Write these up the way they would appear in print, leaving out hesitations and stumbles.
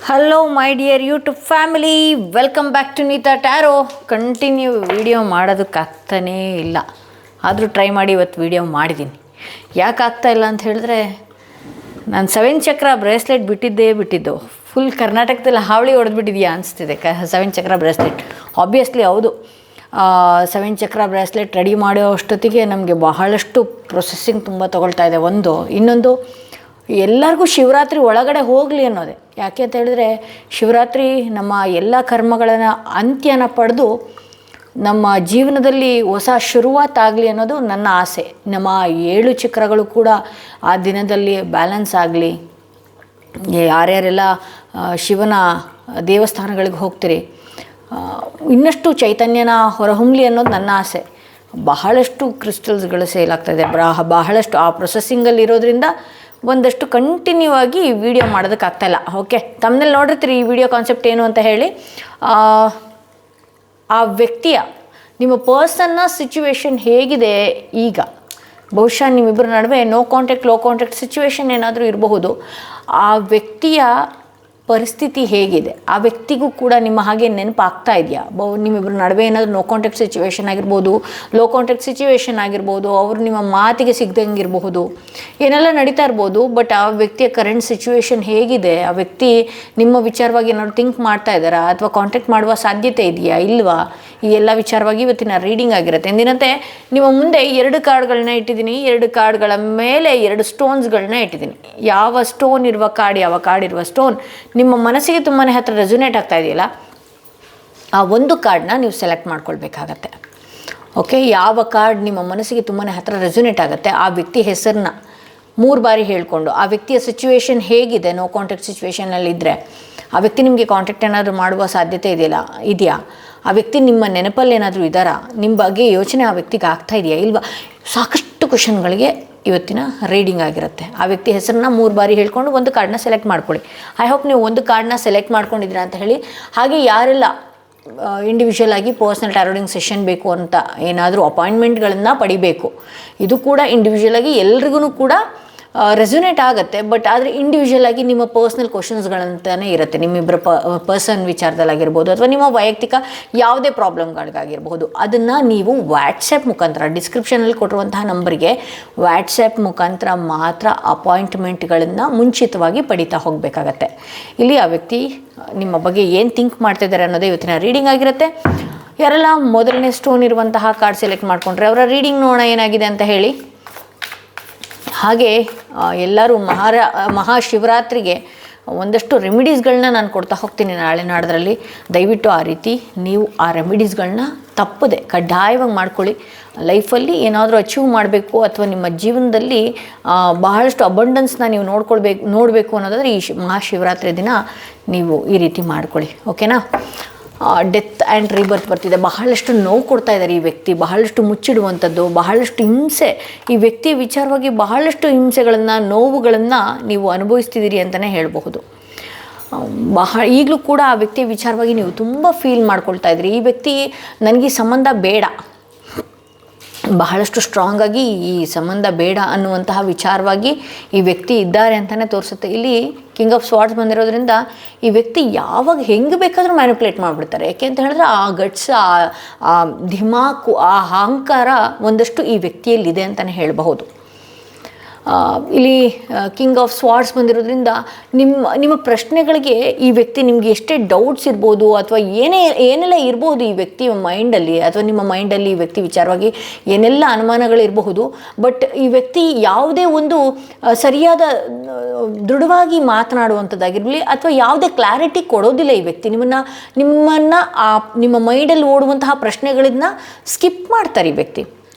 Hello my dear YouTube family, welcome back to Neeta tarot. Continue video ಮಾಡೋದಕ್ಕಾಗ್ತಾನೇ ಇಲ್ಲ, ಆದರೂ try ಮಾಡಿ ಇವತ್ತು ವಿಡಿಯೋ ಮಾಡಿದ್ದೀನಿ. ಯಾಕೆ ಆಗ್ತಾಯಿಲ್ಲ ಅಂತ ಹೇಳಿದ್ರೆ, ನಾನು 7 ಚಕ್ರ ಬ್ರೇಸ್ಲೆಟ್ ಬಿಟ್ಟಿದ್ದು ಫುಲ್ ಕರ್ನಾಟಕದಲ್ಲಿ ಹಾವಳಿ ಹೊಡೆದ್ಬಿಟ್ಟಿದೆಯಾ ಅನಿಸ್ತಿದೆ. 7 ಚಕ್ರ ಬ್ರೇಸ್ಲೆಟ್ ಆಬ್ವಿಯಸ್ಲಿ ಹೌದು. 7 ಚಕ್ರ ಬ್ರೇಸ್ಲೆಟ್ ರೆಡಿ ಮಾಡೋ ಅಷ್ಟೊತ್ತಿಗೆ ನಮಗೆ ಬಹಳಷ್ಟು ಪ್ರೊಸೆಸ್ಸಿಂಗ್ ತುಂಬ ತೊಗೊಳ್ತಾ ಇದೆ. ಇನ್ನೊಂದು ಎಲ್ಲರಿಗೂ ಶಿವರಾತ್ರಿ ಒಳಗಡೆ ಹೋಗಲಿ ಅನ್ನೋದೇ. ಯಾಕೆ ಅಂತ ಹೇಳಿದ್ರೆ, ಶಿವರಾತ್ರಿ ನಮ್ಮ ಎಲ್ಲ ಕರ್ಮಗಳನ್ನು ಅಂತ್ಯನ ಪಡೆದು ನಮ್ಮ ಜೀವನದಲ್ಲಿ ಹೊಸ ಶುರುವಾತಾಗಲಿ ಅನ್ನೋದು ನನ್ನ ಆಸೆ. ನಮ್ಮ 7 ಚಕ್ರಗಳು ಕೂಡ ಆ ದಿನದಲ್ಲಿ ಬ್ಯಾಲೆನ್ಸ್ ಆಗಲಿ. ಯಾರ್ಯಾರೆಲ್ಲ ಶಿವನ ದೇವಸ್ಥಾನಗಳಿಗೆ ಹೋಗ್ತೀರಿ, ಇನ್ನಷ್ಟು ಚೈತನ್ಯನ ಹೊರಹೊಮ್ಮಲಿ ಅನ್ನೋದು ನನ್ನ ಆಸೆ. ಬಹಳಷ್ಟು ಕ್ರಿಸ್ಟಲ್ಸ್ಗಳು ಸೇಲ್ ಆಗ್ತಾಯಿದೆ, ಬಹಳಷ್ಟು ಆ ಪ್ರೊಸೆಸ್ಸಿಂಗಲ್ಲಿ ಇರೋದ್ರಿಂದ ಒಂದಷ್ಟು ಕಂಟಿನ್ಯೂ ಆಗಿ ವಿಡಿಯೋ ಮಾಡೋದಕ್ಕಾಗ್ತಾಯಿಲ್ಲ. ಓಕೆ, ತಮ್ಮಲ್ಲಿ ನೋಡಿರ್ತೀರಿ ಈ ವಿಡಿಯೋ ಕಾನ್ಸೆಪ್ಟ್ ಏನು ಅಂತ ಹೇಳಿ. ಆ ವ್ಯಕ್ತಿಯ ನಿಮ್ಮ ಪರ್ಸನ್ನ ಸಿಚುವೇಶನ್ ಹೇಗಿದೆ ಈಗ, ಬಹುಶಃ ನಿಮ್ಮಿಬ್ಬರ ನಡುವೆ no contact low contact situation ಏನಾದರೂ ಇರಬಹುದು. ಆ ವ್ಯಕ್ತಿಯ ಪರಿಸ್ಥಿತಿ ಹೇಗಿದೆ, ಆ ವ್ಯಕ್ತಿಗೂ ಕೂಡ ನಿಮ್ಮ ಹಾಗೆ ನೆನಪಾಗ್ತಾ ಇದೆಯಾ? ನಿಮ್ಮಿಬ್ಬರ ನಡುವೆ ಏನಾದರೂ ನೋ ಕಾಂಟ್ಯಾಕ್ಟ್ ಸಿಚುವೇಶನ್ ಆಗಿರ್ಬೋದು, ಲೋ ಕಾಂಟ್ಯಾಕ್ಟ್ ಸಿಚುವೇಶನ್ ಆಗಿರ್ಬೋದು, ಅವರು ನಿಮ್ಮ ಮಾತಿಗೆ ಸಿಗ್ದಂಗೆ ಇರಬಹುದು, ಏನೆಲ್ಲ ನಡೀತಾ ಇರ್ಬೋದು. ಬಟ್ ಆ ವ್ಯಕ್ತಿಯ ಕರೆಂಟ್ ಸಿಚುವೇಶನ್ ಹೇಗಿದೆ, ಆ ವ್ಯಕ್ತಿ ನಿಮ್ಮ ವಿಚಾರವಾಗಿ ಏನಾದ್ರು ಥಿಂಕ್ ಮಾಡ್ತಾ ಇದ್ದಾರಾ ಅಥವಾ ಕಾಂಟ್ಯಾಕ್ಟ್ ಮಾಡುವ ಸಾಧ್ಯತೆ ಇದೆಯಾ ಇಲ್ವಾ, ಈ ಎಲ್ಲ ವಿಚಾರವಾಗಿ ಇವತ್ತಿನ ರೀಡಿಂಗ್ ಆಗಿರುತ್ತೆ. ಎಂದಿನಂತೆ ನಿಮ್ಮ ಮುಂದೆ 2 ಕಾರ್ಡ್ಗಳನ್ನ ಇಟ್ಟಿದ್ದೀನಿ. 2 ಕಾರ್ಡ್ಗಳ ಮೇಲೆ 2 ಸ್ಟೋನ್ಸ್ಗಳನ್ನ ಇಟ್ಟಿದ್ದೀನಿ. ಯಾವ ಸ್ಟೋನ್ ಇರುವ ಕಾರ್ಡ್, ಯಾವ ಕಾರ್ಡ್ ಇರುವ ಸ್ಟೋನ್ ನಿಮ್ಮ ಮನಸ್ಸಿಗೆ ತುಂಬಾ ಹತ್ರ ರೆಸೊನೇಟ್ ಆಗ್ತಾ ಇದೆಯಲ್ಲ, ಆ ಒಂದು ಕಾರ್ಡನ್ನ ನೀವು ಸೆಲೆಕ್ಟ್ ಮಾಡ್ಕೊಳ್ಬೇಕಾಗತ್ತೆ. ಓಕೆ, ಯಾವ ಕಾರ್ಡ್ ನಿಮ್ಮ ಮನಸ್ಸಿಗೆ ತುಂಬಾ ಹತ್ರ ರೆಸೊನೇಟ್ ಆಗುತ್ತೆ ಆ ವ್ಯಕ್ತಿ ಹೆಸರನ್ನ 3 ಬಾರಿ ಹೇಳಿಕೊಂಡು, ಆ ವ್ಯಕ್ತಿಯ ಸಿಚುವೇಶನ್ ಹೇಗಿದೆ, ನೋ ಕಾಂಟ್ಯಾಕ್ಟ್ ಸಿಚುವೇಶನಲ್ಲಿದ್ದರೆ ಆ ವ್ಯಕ್ತಿ ನಿಮಗೆ ಕಾಂಟ್ಯಾಕ್ಟ್ ಏನಾದರೂ ಮಾಡುವ ಸಾಧ್ಯತೆ ಇದೆಯಾ, ಆ ವ್ಯಕ್ತಿ ನಿಮ್ಮ ನೆನಪಲ್ಲಿ ಏನಾದರೂ ಇದ್ದಾರಾ, ನಿಮ್ಮ ಬಗ್ಗೆ ಯೋಚನೆ ಆ ವ್ಯಕ್ತಿಗೆ ಆಗ್ತಾ ಇದೆಯಾ ಇಲ್ವಾ, ಸಾಕಷ್ಟು ಕ್ವಶನ್ಗಳಿಗೆ ಇವತ್ತಿನ ರೀಡಿಂಗ್ ಆಗಿರುತ್ತೆ. ಆ ವ್ಯಕ್ತಿ ಹೆಸರನ್ನ 3 ಬಾರಿ ಹೇಳ್ಕೊಂಡು ಒಂದು ಕಾರ್ಡನ್ನ ಸೆಲೆಕ್ಟ್ ಮಾಡ್ಕೊಳ್ಳಿ. ಐ ಹೋಪ್ ನೀವು ಒಂದು ಕಾರ್ಡನ್ನ ಸೆಲೆಕ್ಟ್ ಮಾಡ್ಕೊಂಡಿದ್ದೀರಾ ಅಂತ ಹೇಳಿ. ಹಾಗೆ ಯಾರೆಲ್ಲ ಇಂಡಿವಿಜುವಲ್ ಆಗಿ ಪರ್ಸ್ನಲ್ ಟ್ಯಾರೋಡಿಂಗ್ ಸೆಷನ್ ಬೇಕು ಅಂತ ಏನಾದರೂ ಅಪಾಯಿಂಟ್ಮೆಂಟ್ಗಳನ್ನು ಪಡಿಬೇಕು, ಇದು ಕೂಡ ಇಂಡಿವಿಜುವಲ್ ಆಗಿ ಎಲ್ರಿಗೂ ಕೂಡ ರೆಸೊನೇಟ್ ಆಗುತ್ತೆ. ಬಟ್ ಆದರೆ ಇಂಡಿವಿಜುವಲ್ ಆಗಿ ನಿಮ್ಮ ಪರ್ಸ್ನಲ್ ಕ್ವಶನ್ಸ್ಗಳಂತಲೇ ಇರುತ್ತೆ. ನಿಮ್ಮಿಬ್ಬರ ಪರ್ಸನ್ ವಿಚಾರದಲ್ಲಾಗಿರ್ಬೋದು ಅಥವಾ ನಿಮ್ಮ ವೈಯಕ್ತಿಕ ಯಾವುದೇ ಪ್ರಾಬ್ಲಮ್ಗಳಿಗಾಗಿರ್ಬೋದು, ಅದನ್ನು ನೀವು ವಾಟ್ಸಪ್ ಮುಖಾಂತರ ಡಿಸ್ಕ್ರಿಪ್ಷನಲ್ಲಿ ಕೊಟ್ಟಿರುವಂತಹ ನಂಬರ್ಗೆ ವಾಟ್ಸಪ್ ಮುಖಾಂತರ ಮಾತ್ರ ಅಪಾಯಿಂಟ್ಮೆಂಟ್ಗಳನ್ನು ಮುಂಚಿತವಾಗಿ ಪಡಿತಾ ಹೋಗಬೇಕಾಗತ್ತೆ. ಇಲ್ಲಿ ಆ ವ್ಯಕ್ತಿ ನಿಮ್ಮ ಬಗ್ಗೆ ಏನು ಥಿಂಕ್ ಮಾಡ್ತಿದ್ದಾರೆ ಅನ್ನೋದೇ ಇವತ್ತಿನ ರೀಡಿಂಗ್ ಆಗಿರುತ್ತೆ. ಯಾರೆಲ್ಲ ಮೊದಲನೇ ಸ್ಟೋನ್ ಇರುವಂತಹ ಕಾರ್ಡ್ ಸೆಲೆಕ್ಟ್ ಮಾಡಿಕೊಂಡ್ರೆ ಅವರ ರೀಡಿಂಗ್ ನೋಡೋಣ ಏನಾಗಿದೆ ಅಂತ ಹೇಳಿ. ಹಾಗೆ ಎಲ್ಲರೂ ಮಹಾಶಿವರಾತ್ರಿಗೆ ಒಂದಷ್ಟು ರೆಮಿಡೀಸ್ಗಳನ್ನ ನಾನು ಕೊಡ್ತಾ ಹೋಗ್ತೀನಿ ನಾಳೆ ನಾಡೋದ್ರಲ್ಲಿ. ದಯವಿಟ್ಟು ಆ ರೀತಿ ನೀವು ಆ ರೆಮಿಡೀಸ್ಗಳನ್ನ ತಪ್ಪದೆ ಕಡ್ಡಾಯವಾಗಿ ಮಾಡ್ಕೊಳ್ಳಿ. ಲೈಫಲ್ಲಿ ಏನಾದರೂ ಅಚೀವ್ ಮಾಡಬೇಕು ಅಥವಾ ನಿಮ್ಮ ಜೀವನದಲ್ಲಿ ಬಹಳಷ್ಟು ಅಬಂಡೆನ್ಸ್ನ ನೀವು ನೋಡಬೇಕು ಅನ್ನೋದಾದರೆ ಈ ಮಹಾಶಿವರಾತ್ರಿ ದಿನ ನೀವು ಈ ರೀತಿ ಮಾಡ್ಕೊಳ್ಳಿ. ಓಕೆನಾ? ಡೆತ್ ಆ್ಯಂಡ್ ರೀಬರ್ತ್ ಬರ್ತಿದೆ. ಬಹಳಷ್ಟು ನೋವು ಕೊಡ್ತಾ ಇದ್ದಾರೆ ಈ ವ್ಯಕ್ತಿ, ಬಹಳಷ್ಟು ಮುಚ್ಚಿಡುವಂಥದ್ದು, ಬಹಳಷ್ಟು ಹಿಂಸೆ. ಈ ವ್ಯಕ್ತಿ ವಿಚಾರವಾಗಿ ಬಹಳಷ್ಟು ಹಿಂಸೆಗಳನ್ನು, ನೋವುಗಳನ್ನು ನೀವು ಅನುಭವಿಸ್ತಿದ್ದೀರಿ ಅಂತಲೇ ಹೇಳಬಹುದು. ಈಗಲೂ ಕೂಡ ಆ ವ್ಯಕ್ತಿಯ ವಿಚಾರವಾಗಿ ನೀವು ತುಂಬ ಫೀಲ್ ಮಾಡ್ಕೊಳ್ತಾ ಇದ್ದೀರಿ. ಈ ವ್ಯಕ್ತಿ ನನಗೆ ಸಂಬಂಧ ಬೇಡ, ಬಹಳಷ್ಟು ಸ್ಟ್ರಾಂಗಾಗಿ ಈ ಸಂಬಂಧ ಬೇಡ ಅನ್ನುವಂತಹ ವಿಚಾರವಾಗಿ ಈ ವ್ಯಕ್ತಿ ಇದ್ದಾರೆ ಅಂತಲೇ ತೋರಿಸುತ್ತೆ. ಇಲ್ಲಿ ಕಿಂಗ್ ಆಫ್ ಸ್ವಾರ್ಡ್ಸ್ ಬಂದಿರೋದ್ರಿಂದ ಈ ವ್ಯಕ್ತಿ ಯಾವಾಗ ಹೆಂಗೆ ಬೇಕಾದರೂ ಮ್ಯಾನಿಪುಲೇಟ್ ಮಾಡಿಬಿಡ್ತಾರೆ. ಯಾಕೆ ಅಂತ ಹೇಳಿದ್ರೆ ಆ ಗಟ್ಸ್, ಆ ಧಿಮಾಕು, ಆ ಅಹಂಕಾರ ಒಂದಷ್ಟು ಈ ವ್ಯಕ್ತಿಯಲ್ಲಿದೆ ಅಂತಲೇ ಹೇಳಬಹುದು. ಇಲ್ಲಿ ಕಿಂಗ್ ಆಫ್ ಸ್ವಾರ್ಡ್ಸ್ ಬಂದಿರೋದ್ರಿಂದ ನಿಮ್ಮ ಪ್ರಶ್ನೆಗಳಿಗೆ ಈ ವ್ಯಕ್ತಿ ನಿಮಗೆ ಎಷ್ಟೇ ಡೌಟ್ಸ್ ಇರ್ಬೋದು ಅಥವಾ ಏನೆಲ್ಲ ಇರ್ಬೋದು ಈ ವ್ಯಕ್ತಿಯ ಮೈಂಡಲ್ಲಿ ಅಥವಾ ನಿಮ್ಮ ಮೈಂಡಲ್ಲಿ ಈ ವ್ಯಕ್ತಿ ವಿಚಾರವಾಗಿ ಏನೆಲ್ಲ ಅನುಮಾನಗಳಿರಬಹುದು. ಬಟ್ ಈ ವ್ಯಕ್ತಿ ಯಾವುದೇ ಒಂದು ಸರಿಯಾದ ದೃಢವಾಗಿ ಮಾತನಾಡುವಂಥದ್ದಾಗಿರಲಿ ಅಥವಾ ಯಾವುದೇ ಕ್ಲಾರಿಟಿ ಕೊಡೋದಿಲ್ಲ. ಈ ವ್ಯಕ್ತಿ ನಿಮ್ಮ ಮೈಂಡಲ್ಲಿ ಓಡುವಂತಹ ಪ್ರಶ್ನೆಗಳನ್ನ ಸ್ಕಿಪ್ ಮಾಡ್ತಾರೆ ಈ ವ್ಯಕ್ತಿ.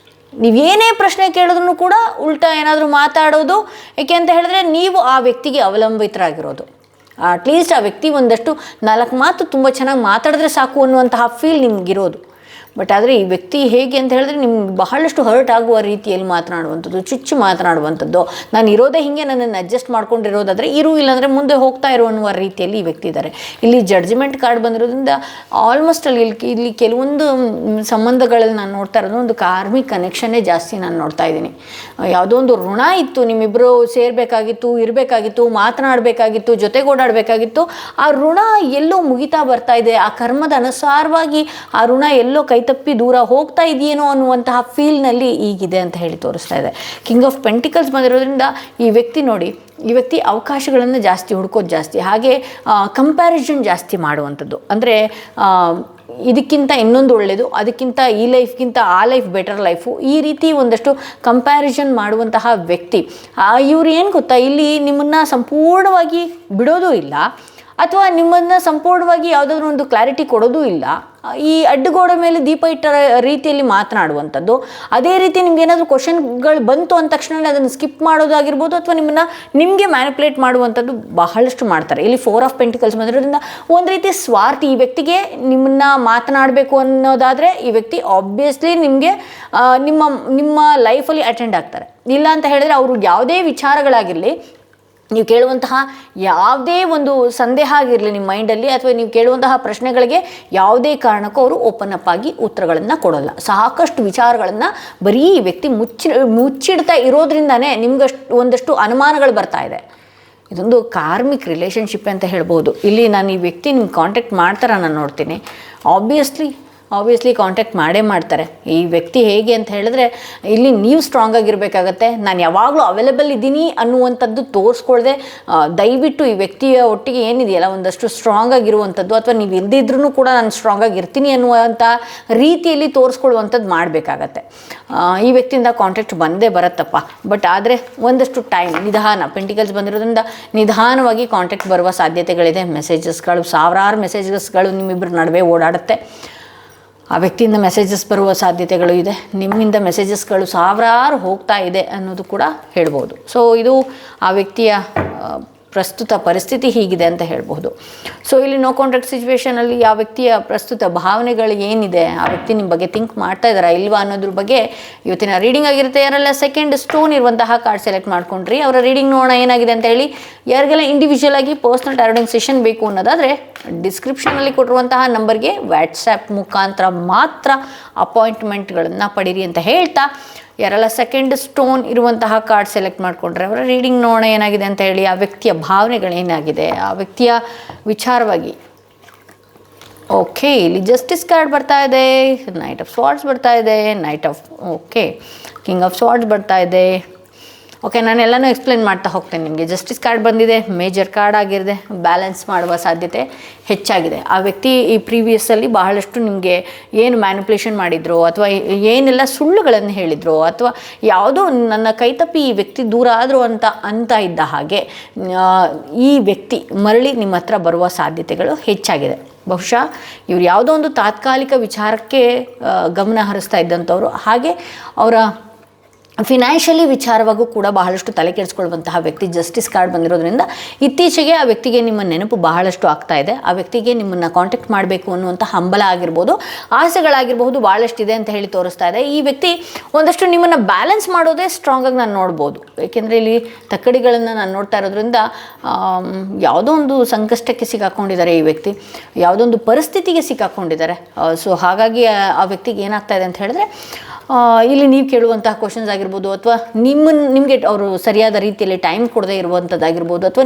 ನೀವೇನೇ ಪ್ರಶ್ನೆ ಕೇಳಿದ್ರೂ ಕೂಡ ಉಲ್ಟಾ ಏನಾದರೂ ಮಾತಾಡೋದು. ಏಕೆ ಅಂತ ಹೇಳಿದ್ರೆ ನೀವು ಆ ವ್ಯಕ್ತಿಗೆ ಅವಲಂಬಿತರಾಗಿರೋದು. ಅಟ್ಲೀಸ್ಟ್ ಆ ವ್ಯಕ್ತಿ ಒಂದಷ್ಟು 4 ಮಾತು ತುಂಬ ಚೆನ್ನಾಗಿ ಮಾತಾಡಿದ್ರೆ ಸಾಕು ಅನ್ನುವಂತಹ ಫೀಲ್ ನಿಮಗಿರೋದು. ಬಟ್ ಆದರೆ ಈ ವ್ಯಕ್ತಿ ಹೇಗೆ ಅಂತ ಹೇಳಿದ್ರೆ ನಿಮ್ಗೆ ಬಹಳಷ್ಟು ಹರ್ಟ್ ಆಗುವ ರೀತಿಯಲ್ಲಿ ಮಾತನಾಡುವಂಥದ್ದು, ಚುಚ್ಚು ಮಾತನಾಡುವಂಥದ್ದು, ನಾನು ಇರೋದೇ ಹೀಗೆ, ನನ್ನನ್ನು ಅಡ್ಜಸ್ಟ್ ಮಾಡ್ಕೊಂಡಿರೋದಾದರೆ ಇರು, ಇಲ್ಲಾಂದರೆ ಮುಂದೆ ಹೋಗ್ತಾ ಇರೋ ಅನ್ನುವ ರೀತಿಯಲ್ಲಿ ಈ ವ್ಯಕ್ತಿ ಇದ್ದಾರೆ. ಇಲ್ಲಿ ಜಡ್ಜ್ಮೆಂಟ್ ಕಾರ್ಡ್ ಬಂದಿರೋದ್ರಿಂದ ಆಲ್ಮೋಸ್ಟ್ ಇಲ್ಲಿ ಕೆಲವೊಂದು ಸಂಬಂಧಗಳಲ್ಲಿ ನಾನು ನೋಡ್ತಾ ಇರೋದು ಒಂದು ಕಾರ್ಮಿಕ್ ಕನೆಕ್ಷನ್ನೇ ಜಾಸ್ತಿ ನಾನು ನೋಡ್ತಾ ಇದ್ದೀನಿ. ಯಾವುದೋ ಒಂದು ಋಣ ಇತ್ತು, ನಿಮ್ಮಿಬ್ಬರು ಸೇರಬೇಕಾಗಿತ್ತು, ಇರಬೇಕಾಗಿತ್ತು, ಮಾತನಾಡಬೇಕಾಗಿತ್ತು, ಜೊತೆಗೂಡಾಡಬೇಕಾಗಿತ್ತು. ಆ ಋಣ ಎಲ್ಲೋ ಮುಗಿತಾ ಬರ್ತಾ ಇದೆ. ಆ ಕರ್ಮದ ಅನುಸಾರವಾಗಿ ಆ ಋಣ ಎಲ್ಲೋ ಕೈತಪ್ಪಿ ದೂರ ಹೋಗ್ತಾ ಇದೆಯೇನೋ ಅನ್ನುವಂತಹ ಫೀಲ್ನಲ್ಲಿ ಈಗಿದೆ ಅಂತ ಹೇಳಿ ತೋರಿಸ್ತಾ ಇದೆ. ಕಿಂಗ್ ಆಫ್ ಪೆಂಟಿಕಲ್ಸ್ ಬಂದಿರೋದ್ರಿಂದ ಈ ವ್ಯಕ್ತಿ ನೋಡಿ, ಈ ವ್ಯಕ್ತಿ ಅವಕಾಶಗಳನ್ನು ಜಾಸ್ತಿ ಹುಡ್ಕೋದು ಜಾಸ್ತಿ, ಹಾಗೆ ಕಂಪ್ಯಾರಿಸನ್ ಜಾಸ್ತಿ ಮಾಡುವಂಥದ್ದು. ಅಂದರೆ ಇದಕ್ಕಿಂತ ಇನ್ನೊಂದು ಒಳ್ಳೆಯದು, ಅದಕ್ಕಿಂತ ಈ ಲೈಫ್ಗಿಂತ ಆ ಲೈಫ್ ಬೆಟರ್ ಲೈಫು, ಈ ರೀತಿ ಒಂದಷ್ಟು ಕಂಪ್ಯಾರಿಸನ್ ಮಾಡುವಂತಹ ವ್ಯಕ್ತಿ. ಇವ್ರು ಏನು ಗೊತ್ತಾ, ಇಲ್ಲಿ ನಿಮ್ಮನ್ನು ಸಂಪೂರ್ಣವಾಗಿ ಬಿಡೋದು ಇಲ್ಲ, ಅಥವಾ ನಿಮ್ಮನ್ನು ಸಂಪೂರ್ಣವಾಗಿ ಯಾವುದಾದ್ರೂ ಒಂದು ಕ್ಲಾರಿಟಿ ಕೊಡೋದೂ ಇಲ್ಲ. ಈ ಅಡ್ಡಗೋಡೆ ಮೇಲೆ ದೀಪ ಇಟ್ಟ ರೀತಿಯಲ್ಲಿ ಮಾತನಾಡುವಂಥದ್ದು. ಅದೇ ರೀತಿ ನಿಮ್ಗೆ ಏನಾದರೂ ಕ್ವಶನ್ಗಳು ಬಂತು ಅಂದ ತಕ್ಷಣ ಅದನ್ನು ಸ್ಕಿಪ್ ಮಾಡೋದಾಗಿರ್ಬೋದು, ಅಥವಾ ನಿಮಗೆ ಮ್ಯಾನಿಪುಲೇಟ್ ಮಾಡುವಂಥದ್ದು ಬಹಳಷ್ಟು ಮಾಡ್ತಾರೆ. ಇಲ್ಲಿ 4 ಆಫ್ ಪೆಂಟಿಕಲ್ಸ್ ಬಂದಿರೋದ್ರಿಂದ ಒಂದು ರೀತಿ ಸ್ವಾರ್ಥಿ. ಈ ವ್ಯಕ್ತಿಗೆ ನಿಮ್ಮನ್ನು ಮಾತನಾಡಬೇಕು ಅನ್ನೋದಾದರೆ ಈ ವ್ಯಕ್ತಿ ಆಬ್ವಿಯಸ್ಲಿ ನಿಮಗೆ ನಿಮ್ಮ ಲೈಫಲ್ಲಿ ಅಟೆಂಡ್ ಆಗ್ತಾರೆ. ಇಲ್ಲ ಅಂತ ಹೇಳಿದ್ರೆ ಅವರು ಯಾವುದೇ ವಿಚಾರಗಳಾಗಿರಲಿ, ನೀವು ಕೇಳುವಂತಹ ಯಾವುದೇ ಒಂದು ಸಂದೇಹ ಆಗಿರಲಿ ನಿಮ್ಮ ಮೈಂಡಲ್ಲಿ, ಅಥವಾ ನೀವು ಕೇಳುವಂತಹ ಪ್ರಶ್ನೆಗಳಿಗೆ ಯಾವುದೇ ಕಾರಣಕ್ಕೂ ಅವರು ಓಪನ್ ಅಪ್ ಆಗಿ ಉತ್ತರಗಳನ್ನು ಕೊಡೋಲ್ಲ. ಸಾಕಷ್ಟು ವಿಚಾರಗಳನ್ನು ಬರೀ ಈ ವ್ಯಕ್ತಿ ಮುಚ್ಚಿಡ್ತಾ ಇರೋದ್ರಿಂದನೇ ಒಂದಷ್ಟು ಅನುಮಾನಗಳು ಬರ್ತಾ ಇದೆ. ಇದೊಂದು ಕಾರ್ಮಿಕ್ ರಿಲೇಷನ್ಶಿಪ್ ಅಂತ ಹೇಳ್ಬೋದು. ಇಲ್ಲಿ ನಾನು ಈ ವ್ಯಕ್ತಿ ನಿಮ್ಗೆ ಕಾಂಟ್ಯಾಕ್ಟ್ ಮಾಡ್ತಾರ ನಾನು ನೋಡ್ತೀನಿ. ಆಬ್ವಿಯಸ್ಲಿ ಕಾಂಟ್ಯಾಕ್ಟ್ ಮಾಡೇ ಮಾಡ್ತಾರೆ. ಈ ವ್ಯಕ್ತಿ ಹೇಗೆ ಅಂತ ಹೇಳಿದ್ರೆ, ಇಲ್ಲಿ ನೀವು ಸ್ಟ್ರಾಂಗ್ ಆಗಿರಬೇಕಾಗತ್ತೆ. ನಾನು ಯಾವಾಗಲೂ ಅವೈಲೇಬಲ್ ಇದ್ದೀನಿ ಅನ್ನುವಂಥದ್ದು ತೋರಿಸ್ಕೊಳ್ದೆ, ದಯವಿಟ್ಟು ಈ ವ್ಯಕ್ತಿಯ ಒಟ್ಟಿಗೆ ಏನಿದೆಯಲ್ಲ ಒಂದಷ್ಟು ಸ್ಟ್ರಾಂಗ್ ಆಗಿರುವಂಥದ್ದು, ಅಥವಾ ನೀವು ಇಲ್ಲದಿದ್ರೂ ಕೂಡ ನಾನು ಸ್ಟ್ರಾಂಗ್ ಆಗಿರ್ತೀನಿ ಅನ್ನುವಂಥ ರೀತಿಯಲ್ಲಿ ತೋರಿಸ್ಕೊಳ್ಳುವಂಥದ್ದು ಮಾಡಬೇಕಾಗತ್ತೆ. ಈ ವ್ಯಕ್ತಿಯಿಂದ ಕಾಂಟ್ಯಾಕ್ಟ್ ಬಂದೇ ಬರುತ್ತಪ್ಪ. ಬಟ್ ಆದರೆ ಒಂದಷ್ಟು ಟೈಮ್, ನಿಧಾನ. ಪೆಂಟಿಕಲ್ಸ್ ಬಂದಿರೋದ್ರಿಂದ ನಿಧಾನವಾಗಿ ಕಾಂಟ್ಯಾಕ್ಟ್ ಬರುವ ಸಾಧ್ಯತೆಗಳಿದೆ. ಮೆಸೇಜಸ್ಗಳು, ಸಾವಿರಾರು ಮೆಸೇಜಸ್ಗಳು ನಿಮ್ಮಿಬ್ಬರ ನಡುವೆ ಓಡಾಡುತ್ತೆ. ಆ ವ್ಯಕ್ತಿಯಿಂದ ಮೆಸೇಜಸ್ ಬರುವ ಸಾಧ್ಯತೆಗಳು ಇದೆ. ನಿಮ್ಮಿಂದ ಮೆಸೇಜಸ್ಗಳು ಸಾವಿರಾರು ಹೋಗ್ತಾ ಇದೆ ಅನ್ನೋದು ಕೂಡ ಹೇಳ್ಬೋದು. ಸೊ ಇದು ಆ ವ್ಯಕ್ತಿಯ ಪ್ರಸ್ತುತ ಪರಿಸ್ಥಿತಿ ಹೀಗಿದೆ ಅಂತ ಹೇಳ್ಬೋದು. ಸೊ ಇಲ್ಲಿ ನೋ ಕಾಂಟ್ಯಾಕ್ಟ್ ಸಿಚುವೇಷನಲ್ಲಿ ಆ ವ್ಯಕ್ತಿಯ ಪ್ರಸ್ತುತ ಭಾವನೆಗಳು ಏನಿದೆ, ಆ ವ್ಯಕ್ತಿ ನಿಮ್ಮ ಬಗ್ಗೆ ಥಿಂಕ್ ಮಾಡ್ತಾ ಇದ್ದಾರಾ ಇಲ್ವಾ ಅನ್ನೋದ್ರ ಬಗ್ಗೆ ಇವತ್ತಿನ ರೀಡಿಂಗ್ ಆಗಿರುತ್ತೆ. ಯಾರೆಲ್ಲ ಸೆಕೆಂಡ್ ಸ್ಟೋನ್ ಇರುವಂತಹ ಕಾರ್ಡ್ ಸೆಲೆಕ್ಟ್ ಮಾಡ್ಕೊಂಡ್ರಿ ಅವರ ರೀಡಿಂಗ್ ನೋಡೋಣ ಏನಾಗಿದೆ ಅಂತ ಹೇಳಿ. ಯಾರಿಗೆಲ್ಲ ಇಂಡಿವಿಜುವಲ್ ಆಗಿ ಪರ್ಸ್ನಲ್ ಟಾರೋಟಿಂಗ್ ಸೆಷನ್ ಬೇಕು ಅನ್ನೋದಾದರೆ ಡಿಸ್ಕ್ರಿಪ್ಷನಲ್ಲಿ ಕೊಟ್ಟಿರುವಂತಹ ನಂಬರ್ಗೆ ವಾಟ್ಸ್ಯಾಪ್ ಮುಖಾಂತರ ಮಾತ್ರ ಅಪಾಯಿಂಟ್ಮೆಂಟ್ಗಳನ್ನು ಪಡೀರಿ ಅಂತ ಹೇಳ್ತಾ, ಯಾರೆಲ್ಲ ಸೆಕೆಂಡ್ ಸ್ಟೋನ್ ಇರುವಂತಹ ಕಾರ್ಡ್ ಸೆಲೆಕ್ಟ್ ಮಾಡಿಕೊಂಡ್ರೆ ಅವರ ರೀಡಿಂಗ್ ನೋಡೋಣ ಏನಾಗಿದೆ ಅಂತ ಹೇಳಿ. ಆ ವ್ಯಕ್ತಿಯ ಭಾವನೆಗಳೇನಾಗಿದೆ, ಆ ವ್ಯಕ್ತಿಯ ವಿಚಾರವಾಗಿ. ಓಕೆ, ಇಲ್ಲಿ ಜಸ್ಟಿಸ್ ಕಾರ್ಡ್ ಬರ್ತಾ ಇದೆ, ನೈಟ್ ಆಫ್ ಸ್ವಾರ್ಡ್ಸ್ ಬರ್ತಾ ಇದೆ, ಕಿಂಗ್ ಆಫ್ ಸ್ವಾರ್ಡ್ಸ್ ಬರ್ತಾ ಇದೆ. ಓಕೆ, ನಾನು ಎಲ್ಲನೂ ಎಕ್ಸ್ಪ್ಲೇನ್ ಮಾಡ್ತಾ ಹೋಗ್ತೇನೆ ನಿಮಗೆ. ಜಸ್ಟಿಸ್ ಕಾರ್ಡ್ ಬಂದಿದೆ, ಮೇಜರ್ ಕಾರ್ಡ್ ಆಗಿರುತ್ತೆ, ಬ್ಯಾಲೆನ್ಸ್ ಮಾಡುವ ಸಾಧ್ಯತೆ ಹೆಚ್ಚಾಗಿದೆ. ಆ ವ್ಯಕ್ತಿ ಈ ಪ್ರೀವಿಯಸ್ಸಲ್ಲಿ ಬಹಳಷ್ಟು ನಿಮಗೆ ಏನು ಮ್ಯಾನಿಪುಲೇಷನ್ ಮಾಡಿದ್ರು, ಅಥವಾ ಏನೆಲ್ಲ ಸುಳ್ಳುಗಳನ್ನು ಹೇಳಿದ್ರು, ಅಥವಾ ಯಾವುದೋ ನನ್ನ ಕೈತಪ್ಪಿ ಈ ವ್ಯಕ್ತಿ ದೂರ ಆದರು ಅಂತ ಇದ್ದ ಹಾಗೆ ಈ ವ್ಯಕ್ತಿ ಮರಳಿ ನಿಮ್ಮ ಹತ್ರ ಬರುವ ಸಾಧ್ಯತೆಗಳು ಹೆಚ್ಚಾಗಿದೆ. ಬಹುಶಃ ಇವರು ಯಾವುದೋ ಒಂದು ತಾತ್ಕಾಲಿಕ ವಿಚಾರಕ್ಕೆ ಗಮನ ಹರಿಸ್ತಾ ಇದ್ದಂಥವ್ರು, ಹಾಗೆ ಅವರ ಫಿನಾನ್ಷಿಯಲಿ ವಿಚಾರವಾಗೂ ಕೂಡ ಬಹಳಷ್ಟು ತಲೆ ಕೆಡಿಸ್ಕೊಳ್ಳುವಂತಹ ವ್ಯಕ್ತಿ. ಜಸ್ಟಿಸ್ ಕಾರ್ಡ್ ಬಂದಿರೋದ್ರಿಂದ ಇತ್ತೀಚೆಗೆ ಆ ವ್ಯಕ್ತಿಗೆ ನಿಮ್ಮ ನೆನಪು ಬಹಳಷ್ಟು ಆಗ್ತಾ ಇದೆ. ಆ ವ್ಯಕ್ತಿಗೆ ನಿಮ್ಮನ್ನು ಕಾಂಟ್ಯಾಕ್ಟ್ ಮಾಡಬೇಕು ಅನ್ನುವಂಥ ಹಂಬಲ ಆಗಿರ್ಬೋದು, ಆಸೆಗಳಾಗಿರ್ಬೋದು, ಭಾಳಷ್ಟಿದೆ ಅಂತ ಹೇಳಿ ತೋರಿಸ್ತಾ ಇದೆ. ಈ ವ್ಯಕ್ತಿ ಒಂದಷ್ಟು ನಿಮ್ಮನ್ನು ಬ್ಯಾಲೆನ್ಸ್ ಮಾಡೋದೇ ಸ್ಟ್ರಾಂಗಾಗಿ ನಾನು ನೋಡ್ಬೋದು. ಏಕೆಂದರೆ ಇಲ್ಲಿ ತಕ್ಕಡಿಗಳನ್ನು ನಾನು ನೋಡ್ತಾ ಇರೋದ್ರಿಂದ ಯಾವುದೋ ಒಂದು ಸಂಕಷ್ಟಕ್ಕೆ ಸಿಕ್ಕಾಕೊಂಡಿದ್ದಾರೆ ಈ ವ್ಯಕ್ತಿ, ಯಾವುದೋ ಒಂದು ಪರಿಸ್ಥಿತಿಗೆ ಸಿಕ್ಕಾಕೊಂಡಿದ್ದಾರೆ. ಸೊ ಹಾಗಾಗಿ ಆ ವ್ಯಕ್ತಿಗೆ ಏನಾಗ್ತಾ ಇದೆ ಅಂತ ಹೇಳಿದ್ರೆ, ಇಲ್ಲಿ ನೀವು ಕೇಳುವಂತಹ ಕ್ವಶನ್ಸ್ ಆಗಿರ್ಬೋದು, ಅಥವಾ ನಿಮಗೆ ಅವರು ಸರಿಯಾದ ರೀತಿಯಲ್ಲಿ ಟೈಮ್ ಕೊಡದೇ ಇರುವಂಥದ್ದಾಗಿರ್ಬೋದು, ಅಥವಾ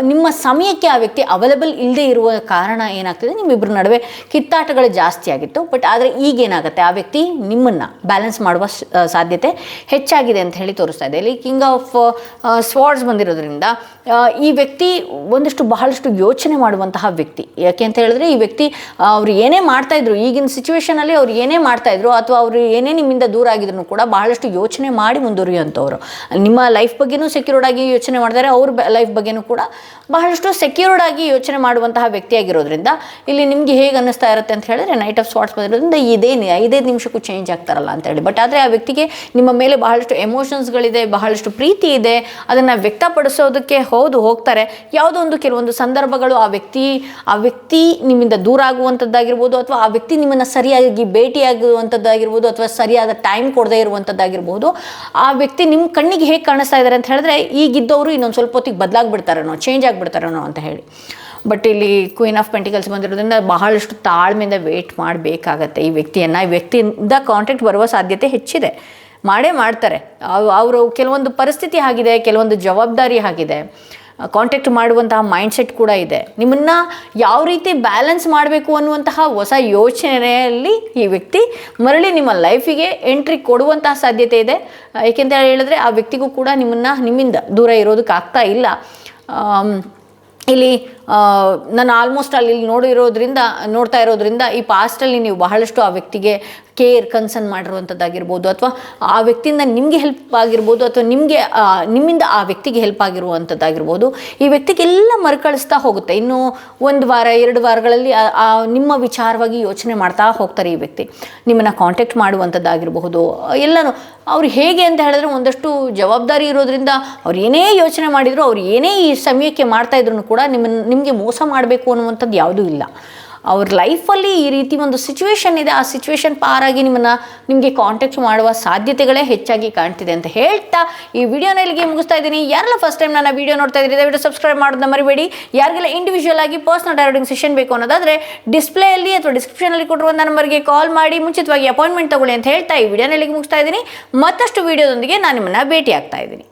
ನಿಮ್ಮ ಸಮಯಕ್ಕೆ ಆ ವ್ಯಕ್ತಿ ಅವೈಲೇಬಲ್ ಇಲ್ಲದೆ ಇರುವ ಕಾರಣ ಏನಾಗ್ತದೆ, ನಿಮ್ಮಿಬ್ಬರ ನಡುವೆ ಕಿತ್ತಾಟಗಳು ಜಾಸ್ತಿ ಆಗಿತ್ತು. ಬಟ್ ಆದರೆ ಈಗೇನಾಗುತ್ತೆ, ಆ ವ್ಯಕ್ತಿ ನಿಮ್ಮನ್ನು ಬ್ಯಾಲೆನ್ಸ್ ಮಾಡುವ ಸಾಧ್ಯತೆ ಹೆಚ್ಚಾಗಿದೆ ಅಂತ ಹೇಳಿ ತೋರಿಸ್ತಾ ಇದೆ. ಇಲ್ಲಿ ಕಿಂಗ್ ಆಫ್ ಸ್ವಾರ್ಡ್ಸ್ ಬಂದಿರೋದ್ರಿಂದ ಈ ವ್ಯಕ್ತಿ ಬಹಳಷ್ಟು ಯೋಚನೆ ಮಾಡುವಂತಹ ವ್ಯಕ್ತಿ. ಯಾಕೆ ಅಂತ ಹೇಳಿದ್ರೆ, ಈ ವ್ಯಕ್ತಿ ಅವ್ರು ಏನೇ ಮಾಡ್ತಾಯಿದ್ರು, ಈಗಿನ ಸಿಚುವೇಷನಲ್ಲಿ ಅವ್ರು ಏನೇ ಮಾಡ್ತಾಯಿದ್ರು ಇದ್ರು ಅಥವಾ ಅವರು ಏನೇ ನಿಮ್ಮಿಂದ ದೂರ ಆಗಿದ್ರು ಕೂಡ ಬಹಳಷ್ಟು ಯೋಚನೆ ಮಾಡಿ ಮುಂದುವರಿಯುವಂಥವ್ರು. ನಿಮ್ಮ ಲೈಫ್ ಬಗ್ಗೆನೂ ಸೆಕ್ಯೂರ್ಡ್ ಆಗಿ ಯೋಚನೆ ಮಾಡ್ತಾರೆ, ಅವ್ರ ಲೈಫ್ ಬಗ್ಗೆನೂ ಕೂಡ ಬಹಳಷ್ಟು ಸೆಕ್ಯೂರ್ಡ್ ಆಗಿ ಯೋಚನೆ ಮಾಡುವಂತಹ ವ್ಯಕ್ತಿಯಾಗಿರೋದ್ರಿಂದ ಇಲ್ಲಿ ನಿಮಗೆ ಹೇಗೆ ಅನ್ನಿಸ್ತಾ ಇರುತ್ತೆ ಅಂತ ಹೇಳಿದ್ರೆ ನೈಟ್ ಆಫ್ ಸ್ವಾರ್ಡ್ಸ್ ಬಂದಿರೋದ್ರಿಂದ 5 ನಿಮಿಷಕ್ಕೂ ಚೇಂಜ್ ಆಗ್ತಾರಲ್ಲ ಅಂತೇಳಿ. ಬಟ್ ಆದರೆ ಆ ವ್ಯಕ್ತಿಗೆ ನಿಮ್ಮ ಮೇಲೆ ಬಹಳಷ್ಟು ಎಮೋಷನ್ಸ್ಗಳಿದೆ, ಬಹಳಷ್ಟು ಪ್ರೀತಿ ಇದೆ, ಅದನ್ನು ವ್ಯಕ್ತಪಡಿಸೋದಕ್ಕೆ ಹೋಗ್ತಾರೆ. ಯಾವುದೋ ಒಂದು ಕೆಲವೊಂದು ಸಂದರ್ಭಗಳು ಆ ವ್ಯಕ್ತಿ ನಿಮ್ಮಿಂದ ದೂರ ಆಗುವಂಥದ್ದಾಗಿರ್ಬೋದು, ಅಥವಾ ಆ ವ್ಯಕ್ತಿ ನಿಮ್ಮನ್ನು ಸರಿಯಾಗಿ ಭೇಟಿಯಾಗುವಂಥದ್ದಾಗಿರ್ಬೋದು, ಅಥವಾ ಸರಿಯಾದ ಟೈಮ್ ಕೊಡದೇ ಇರುವಂಥದ್ದಾಗಿರ್ಬೋದು. ಆ ವ್ಯಕ್ತಿ ನಿಮ್ಮ ಕಣ್ಣಿಗೆ ಹೇಗೆ ಕಾಣಿಸ್ತಾ ಇದ್ದಾರೆ ಅಂತ ಹೇಳಿದ್ರೆ ಈಗಿದ್ದವರು ಇನ್ನೊಂದು ಸ್ವಲ್ಪ ಹೊತ್ತಿಗೆ ಬದಲಾಗ್ಬಿಡ್ತಾರೇನೋ, ಚೇಂಜ್ ಆಗಿಬಿಡ್ತಾರೇನೋ ಅಂತ ಹೇಳಿ. ಬಟ್ ಇಲ್ಲಿ ಕ್ವೀನ್ ಆಫ್ ಪೆಂಟಿಕಲ್ಸ್ ಬಂದಿರೋದ್ರಿಂದ ಬಹಳಷ್ಟು ತಾಳ್ಮೆಯಿಂದ ವೇಟ್ ಮಾಡಬೇಕಾಗತ್ತೆ ಈ ವ್ಯಕ್ತಿಯಿಂದ ಕಾಂಟ್ಯಾಕ್ಟ್ ಬರುವ ಸಾಧ್ಯತೆ ಹೆಚ್ಚಿದೆ. ಮಾಡ್ತಾರೆ ಅವರು. ಕೆಲವೊಂದು ಪರಿಸ್ಥಿತಿ ಆಗಿದೆ, ಕೆಲವೊಂದು ಜವಾಬ್ದಾರಿ ಆಗಿದೆ, ಕಾಂಟ್ಯಾಕ್ಟ್ ಮಾಡುವಂತಹ ಮೈಂಡ್ಸೆಟ್ ಕೂಡ ಇದೆ. ನಿಮ್ಮನ್ನು ಯಾವ ರೀತಿ ಬ್ಯಾಲೆನ್ಸ್ ಮಾಡಬೇಕು ಅನ್ನುವಂತಹ ಹೊಸ ಯೋಚನೆಯಲ್ಲಿ ಈ ವ್ಯಕ್ತಿ ಮರಳಿ ನಿಮ್ಮ ಲೈಫಿಗೆ ಎಂಟ್ರಿ ಕೊಡುವಂತಹ ಸಾಧ್ಯತೆ ಇದೆ. ಏಕೆಂತ ಹೇಳಿದ್ರೆ ಆ ವ್ಯಕ್ತಿಗೂ ಕೂಡ ನಿಮ್ಮಿಂದ ದೂರ ಇರೋದಕ್ಕೆ ಆಗ್ತಾ ಇಲ್ಲ. ಇಲ್ಲಿ ನಾನು ಆಲ್ಮೋಸ್ಟ್ ಅಲ್ಲಿ ನೋಡ್ತಾ ಇರೋದ್ರಿಂದ ಈ ಪಾಸ್ಟಲ್ಲಿ ನೀವು ಬಹಳಷ್ಟು ಆ ವ್ಯಕ್ತಿಗೆ ಕೇರ್ ಕನ್ಸರ್ನ್ ಮಾಡಿರುವಂಥದ್ದಾಗಿರ್ಬೋದು, ಅಥವಾ ಆ ವ್ಯಕ್ತಿಯಿಂದ ನಿಮಗೆ ಹೆಲ್ಪ್ ಆಗಿರ್ಬೋದು, ಅಥವಾ ನಿಮ್ಮಿಂದ ಆ ವ್ಯಕ್ತಿಗೆ ಹೆಲ್ಪ್ ಆಗಿರುವಂಥದ್ದಾಗಿರ್ಬೋದು. ಈ ವ್ಯಕ್ತಿಗೆಲ್ಲ ಮರುಕಳಿಸ್ತಾ ಹೋಗುತ್ತೆ. ಇನ್ನು 1 ವಾರ 2 ವಾರಗಳಲ್ಲಿ ನಿಮ್ಮ ವಿಚಾರವಾಗಿ ಯೋಚನೆ ಮಾಡ್ತಾ ಹೋಗ್ತಾರೆ ಈ ವ್ಯಕ್ತಿ. ನಿಮ್ಮನ್ನು ಕಾಂಟ್ಯಾಕ್ಟ್ ಮಾಡುವಂಥದ್ದಾಗಿರಬಹುದು ಎಲ್ಲನೂ. ಅವ್ರು ಹೇಗೆ ಅಂತ ಹೇಳಿದ್ರೆ ಒಂದಷ್ಟು ಜವಾಬ್ದಾರಿ ಇರೋದ್ರಿಂದ ಅವ್ರು ಏನೇ ಯೋಚನೆ ಮಾಡಿದ್ರು, ಅವ್ರು ಏನೇ ಈ ಸಮಯಕ್ಕೆ ಮಾಡ್ತಾಯಿದ್ರು ಕೂಡ ನಿಮಗೆ ಮೋಸ ಮಾಡಬೇಕು ಅನ್ನುವಂಥದ್ದು ಯಾವುದೂ ಇಲ್ಲ. ಅವ್ರ ಲೈಫಲ್ಲಿ ಈ ರೀತಿ ಒಂದು ಸಿಚುವೇಶನ್ ಇದೆ, ಆ ಸಿಚುವೇಶನ್ ಪಾರಾಗಿ ನಿಮಗೆ ಕಾಂಟ್ಯಾಕ್ಟ್ ಮಾಡುವ ಸಾಧ್ಯತೆಗಳೇ ಹೆಚ್ಚಾಗಿ ಕಾಣ್ತಿದೆ ಅಂತ ಹೇಳ್ತಾ ಈ ವಿಡಿಯೋನ ಇಲ್ಲಿಗೆ ಮುಗಿಸ್ತಾ ಇದ್ದೀನಿ. ಯಾರೆಲ್ಲ ಫಸ್ಟ್ ಟೈಮ್ ನನ್ನ ವಿಡಿಯೋ ನೋಡ್ತಾ ಇದ್ದೀರಿ ದಯವಿಟ್ಟು ಸಬ್ಸ್ಕ್ರೈಬ್ ಮಾಡೋದನ್ನ ಮರಿಬೇಡಿ. ಯಾರಿಗೆಲ್ಲ ಇಂಡಿವಿಜುವಲ್ ಆಗಿ ಪರ್ಸನಲ್ ಟಾರೋಟಿಂಗ್ ಸೆಷನ್ ಬೇಕು ಅನ್ನೋದಾದರೆ ಡಿಸ್ಪ್ಲೇಯಲ್ಲಿ ಅಥವಾ ಡಿಸ್ಕ್ರಿಪ್ಷನಲ್ಲಿ ಕೊಟ್ಟಿರುವಂಥ ನಂಬರ್ಗೆ ಕಾಲ್ ಮಾಡಿ ಮುಂಚಿತವಾಗಿ ಅಪಾಯಿಂಟ್ಮೆಂಟ್ ತಗೊಳ್ಳಿ ಅಂತ ಹೇಳ್ತಾ ಈ ವಿಡಿಯೋನ ಇಲ್ಲಿಗೆ ಮುಗಿಸ್ತಾ ಇದ್ದೀನಿ. ಮತ್ತಷ್ಟು ವಿಡಿಯೋದೊಂದಿಗೆ ನಾನು ನಿಮ್ಮನ್ನು ಭೇಟಿ ಆಗ್ತಾ ಇದ್ದೀನಿ.